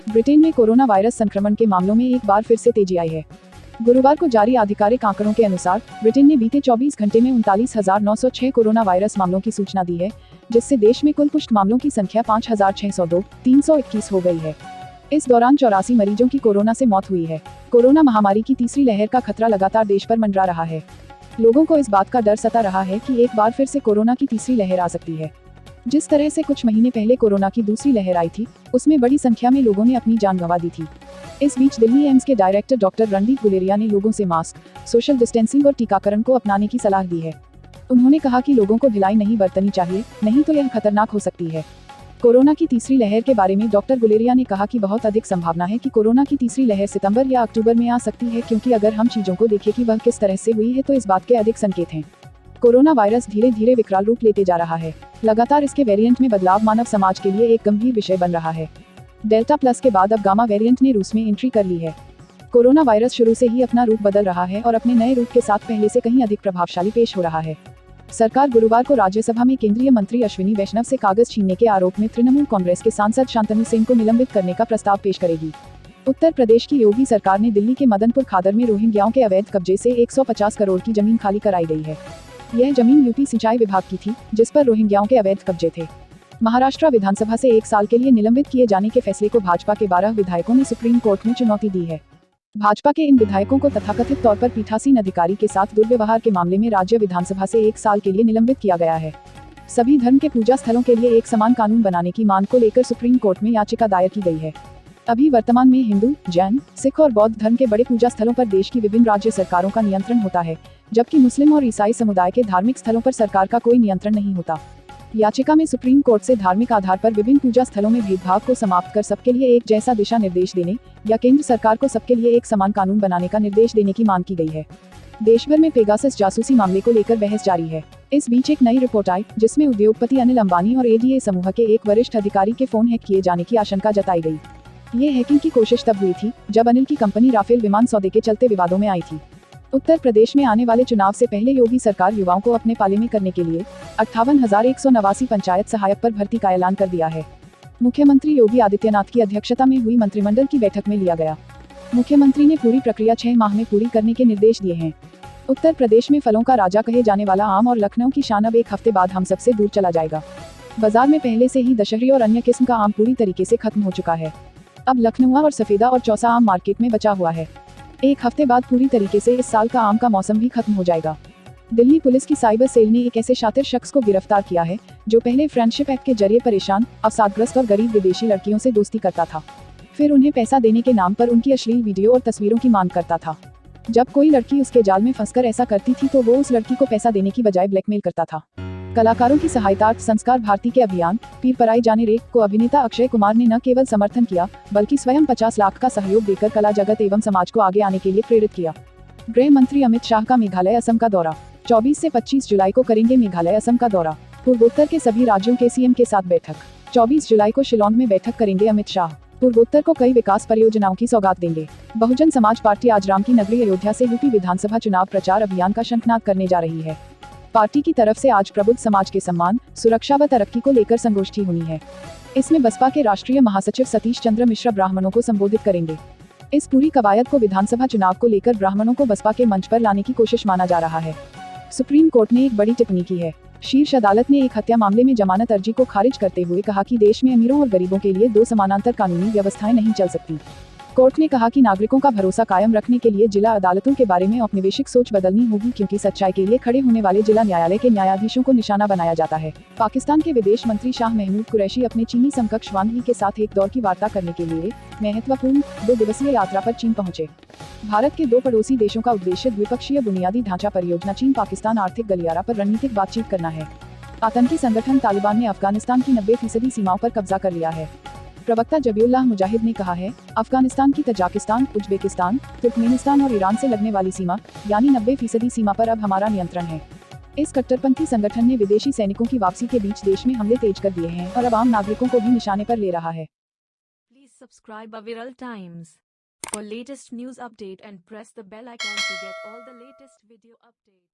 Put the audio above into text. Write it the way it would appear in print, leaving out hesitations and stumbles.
Britain में corona virus संक्रमण के मामलों में एक बार फिर से तेजी आई है। गुरुवार को जारी आधिकारिक आंकड़ों के अनुसार ब्रिटेन ने बीते 24 घंटे में 39,906 कोरोना वायरस मामलों की सूचना दी है, जिससे देश में कुल पुष्ट मामलों की संख्या 5,602,321 हो गई है। इस दौरान 84 मरीजों की कोरोना से मौत हुई है। कोरोना महामारी की तीसरी लहर का खतरा लगातार देश पर मंडरा रहा है। लोगों को इस बात का डर सता रहा है कि एक बार फिर से कोरोना की तीसरी लहर आ सकती है। जिस तरह से कुछ महीने पहले कोरोना की दूसरी लहर आई थी, उसमें बड़ी संख्या में लोगों ने अपनी जान गंवा दी थी। इस बीच दिल्ली एम्स के डायरेक्टर डॉक्टर रणदीप गुलेरिया ने लोगों से मास्क, सोशल डिस्टेंसिंग और टीकाकरण को अपनाने की सलाह दी है। उन्होंने कहा कि लोगों को ढिलाई नहीं बरतनी चाहिए, नहीं तो यह खतरनाक हो सकती है। कोरोना की तीसरी लहर के बारे में डॉक्टर गुलेरिया ने कहा कि बहुत अधिक संभावना है कि कोरोना की तीसरी लहर सितंबर या अक्टूबर में आ सकती है, क्योंकि अगर हम चीजों को देखें कि वह किस तरह से हुई है तो इस बात के अधिक संकेत हैं। कोरोना वायरस धीरे धीरे विकराल रूप लेते जा रहा है। लगातार इसके वेरिएंट में बदलाव मानव समाज के लिए एक गंभीर विषय बन रहा है। डेल्टा प्लस के बाद अब गामा वेरिएंट ने रूस में एंट्री कर ली है। कोरोना वायरस शुरू से ही अपना रूप बदल रहा है और अपने नए रूप के साथ पहले से कहीं अधिक प्रभावशाली पेश हो रहा है। सरकार गुरुवार को राज्यसभा में केंद्रीय मंत्री अश्विनी वैष्णव से कागज छीनने के आरोप में तृणमूल कांग्रेस के सांसद शांतनु सिंह को निलंबित करने का प्रस्ताव पेश करेगी। उत्तर प्रदेश की योगी सरकार ने दिल्ली के मदनपुर खादर में रोहिंग्याओं के अवैध कब्जे से 150 करोड़ की जमीन खाली कराई गई है। यह जमीन यूपी सिंचाई विभाग की थी, जिस पर रोहिंग्याओं के अवैध कब्जे थे। महाराष्ट्र विधानसभा से 1 साल के लिए निलंबित किए जाने के फैसले को भाजपा के 12 विधायकों ने सुप्रीम कोर्ट में चुनौती दी है। भाजपा के इन विधायकों को तथाकथित तौर पर पीठासीन अधिकारी के साथ दुर्व्यवहार के मामले में राज्य विधानसभा से 1 साल के लिए निलंबित किया गया है। सभी धर्म के पूजा स्थलों के लिए एक समान कानून बनाने की मांग को लेकर सुप्रीम कोर्ट में याचिका दायर की गई है। अभी वर्तमान में हिंदू, जैन, सिख और बौद्ध धर्म के बड़े पूजा स्थलों पर देश की विभिन्न राज्य सरकारों का नियंत्रण होता है, जबकि मुस्लिम और ईसाई समुदाय के धार्मिक स्थलों पर सरकार का कोई नियंत्रण नहीं होता। याचिका में सुप्रीम कोर्ट से धार्मिक आधार पर विभिन्न पूजा स्थलों में भेदभाव को समाप्त कर सबके लिए एक जैसा दिशा निर्देश देने या केंद्र सरकार को सबके लिए एक समान कानून बनाने का निर्देश देने की मांग की गई है। देश भर में पेगासस जासूसी मामले को लेकर बहस जारी है। इस बीच एक नई रिपोर्ट आई, जिसमें उद्योगपति अनिल अंबानी और एडीए समूह के एक वरिष्ठ अधिकारी के फोन हैक किए जाने की आशंका जताई गई। ये हैकिंग की कोशिश तब हुई थी जब अनिल की कंपनी राफेल विमान सौदे के चलते विवादों में आई थी। उत्तर प्रदेश में आने वाले चुनाव से पहले योगी सरकार युवाओं को अपने पाले में करने के लिए 58,189 पंचायत सहायक पर भर्ती का ऐलान कर दिया है। मुख्यमंत्री योगी आदित्यनाथ की अध्यक्षता में हुई मंत्रिमंडल की बैठक में लिया गया। मुख्यमंत्री ने पूरी प्रक्रिया 6 माह में पूरी करने के निर्देश दिए हैं। उत्तर प्रदेश में फलों का राजा कहे जाने वाला आम और लखनऊ की शान अब 1 हफ्ते बाद हम सबसे दूर चला जाएगा। बाजार में पहले से ही दशहरी और अन्य किस्म का आम पूरी तरीके से खत्म हो चुका है। अब लखनऊ और सफेदा और चौसा आम मार्केट में बचा हुआ है। 1 हफ्ते बाद पूरी तरीके से इस साल का आम का मौसम भी खत्म हो जाएगा। दिल्ली पुलिस की साइबर सेल ने एक ऐसे शातिर शख्स को गिरफ्तार किया है, जो पहले फ्रेंडशिप ऐप के जरिए परेशान, अवसादग्रस्त और गरीब विदेशी लड़कियों से दोस्ती करता था। फिर उन्हें पैसा देने के नाम पर उनकी अश्लील वीडियो और तस्वीरों की मांग करता था। जब कोई लड़की उसके जाल में फंसकर ऐसा करती थी तो वो उस लड़की को पैसा देने की बजाय ब्लैकमेल करता था। कलाकारों की सहायतार्थ संस्कार भारती के अभियान पीर पराई जाने रे को अभिनेता अक्षय कुमार ने न केवल समर्थन किया, बल्कि स्वयं 50 लाख का सहयोग देकर कला जगत एवं समाज को आगे आने के लिए प्रेरित किया। गृह मंत्री अमित शाह का मेघालय असम का दौरा। 24 से 25 जुलाई को करेंगे मेघालय असम का दौरा। पूर्वोत्तर के सभी राज्यों के सीएम के साथ बैठक। 24 जुलाई को शिलांग में बैठक करेंगे अमित शाह। पूर्वोत्तर को कई विकास परियोजनाओं की सौगात देंगे। बहुजन समाज पार्टी आज राम की नगरी अयोध्या से यूपी विधानसभा चुनाव प्रचार अभियान का शंखनाद करने जा रही है। पार्टी की तरफ से आज प्रबुद्ध समाज के सम्मान, सुरक्षा व तरक्की को लेकर संगोष्ठी होनी है। इसमें बसपा के राष्ट्रीय महासचिव सतीश चंद्र मिश्रा ब्राह्मणों को संबोधित करेंगे। इस पूरी कवायद को विधानसभा चुनाव को लेकर ब्राह्मणों को बसपा के मंच पर लाने की कोशिश माना जा रहा है। सुप्रीम कोर्ट ने एक बड़ी टिप्पणी की है। शीर्ष अदालत ने एक हत्या मामले में जमानत अर्जी को खारिज करते हुए कहा कि देश में अमीरों और गरीबों के लिए 2 समानांतर कानूनी व्यवस्थाएं नहीं चल सकती। कोर्ट ने कहा कि नागरिकों का भरोसा कायम रखने के लिए जिला अदालतों के बारे में औपनिवेशिक सोच बदलनी होगी, क्योंकि सच्चाई के लिए खड़े होने वाले जिला न्यायालय के न्यायाधीशों को निशाना बनाया जाता है। पाकिस्तान के विदेश मंत्री शाह महमूद कुरैशी अपने चीनी समकक्ष वांग यी के साथ एक दौर की वार्ता करने के लिए महत्वपूर्ण 2 दिवसीय यात्रा पर चीन पहुंचे। भारत के 2 पड़ोसी देशों का उद्देश्य द्विपक्षीय बुनियादी ढांचा परियोजना चीन पाकिस्तान आर्थिक गलियारा पर रणनीतिक बातचीत करना है। आतंकी संगठन तालिबान ने अफगानिस्तान की 90% सीमाओं पर कब्जा कर लिया है। प्रवक्ता जबीउल्लाह मुजाहिद ने कहा है, अफगानिस्तान की तजाकिस्तान, उज्बेकिस्तान, तुर्कमेनिस्तान और ईरान से लगने वाली सीमा यानी 90% सीमा पर अब हमारा नियंत्रण है। इस कट्टरपंथी संगठन ने विदेशी सैनिकों की वापसी के बीच देश में हमले तेज कर दिए हैं और अब आम नागरिकों को भी निशाने पर ले रहा है। Please subscribe Aviral Times for latest news update and press the bell icon to get all the latest video update.